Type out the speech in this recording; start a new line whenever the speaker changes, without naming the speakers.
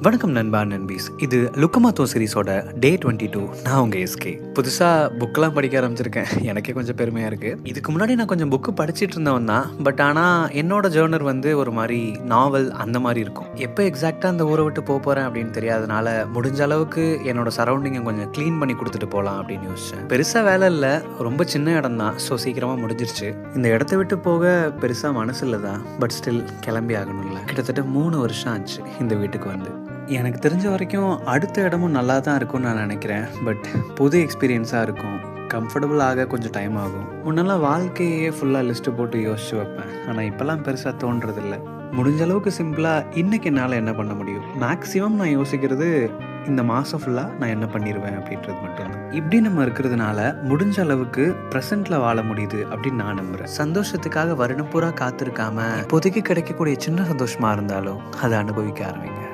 வணக்கம் நண்பா நண்பீஸ். இது லுக்கமாத்தோ சீரிஸோட டே 22. நான் உங்கள் எஸ்கே. புதுசாக புக்கெலாம் படிக்க ஆரம்பிச்சிருக்கேன். எனக்கே கொஞ்சம் பெருமையாக இருக்குது. இதுக்கு முன்னாடி நான் கொஞ்சம் புக்கு படிச்சுட்டு இருந்தவன் தான். பட் ஆனால் என்னோட ஜேர்னர் வந்து ஒரு மாதிரி நாவல் அந்த மாதிரி இருக்கும். எப்போ எக்ஸாக்டாக அந்த ஊரை விட்டு போக போகிறேன் அப்படின்னு தெரியாதனால முடிஞ்ச அளவுக்கு என்னோட சரௌண்டிங்கை கொஞ்சம் க்ளீன் பண்ணி கொடுத்துட்டு போகலாம் அப்படின்னு யோசித்தேன். பெருசாக வேலை இல்லை, ரொம்ப சின்ன இடம் தான். ஸோ சீக்கிரமாக முடிஞ்சிருச்சு. இந்த இடத்த விட்டு போக பெருசாக மனசு இல்லை தான். பட் ஸ்டில் கிளம்பி ஆகணும்ல. கிட்டத்தட்ட 3 வருஷம் ஆச்சு இந்த வீட்டுக்கு வந்து. எனக்கு தெரிஞ்ச வரைக்கும் அடுத்த இடமும் நல்லா தான் இருக்கும்னு நான் நினைக்கிறேன். பட் புது எக்ஸ்பீரியன்ஸாக இருக்கும். கம்ஃபர்டபுள் ஆக கொஞ்சம் டைம் ஆகும். முன்னெல்லாம் வாழ்க்கையே ஃபுல்லாக லிஸ்ட்டு போட்டு யோசிச்சு வைப்பேன். ஆனால் இப்போல்லாம் பெருசாக தோன்றதில்ல. முடிஞ்ச அளவுக்கு சிம்பிளாக இன்றைக்கி என்னால் என்ன பண்ண முடியும், மேக்ஸிமம் நான் யோசிக்கிறது இந்த மாதம் ஃபுல்லாக நான் என்ன பண்ணிடுவேன் அப்படின்றது மட்டும்தான். இப்படி நம்ம இருக்கிறதுனால முடிஞ்ச அளவுக்கு ப்ரெசென்ட்டில் வாழ முடியுது அப்படின்னு நான் நம்புகிறேன். சந்தோஷத்துக்காக வருடம் பூரா காத்திருக்காம இப்போதைக்கு கிடைக்கக்கூடிய சின்ன சந்தோஷமாக இருந்தாலும் அதை அனுபவிக்க ஆரம்பிங்க.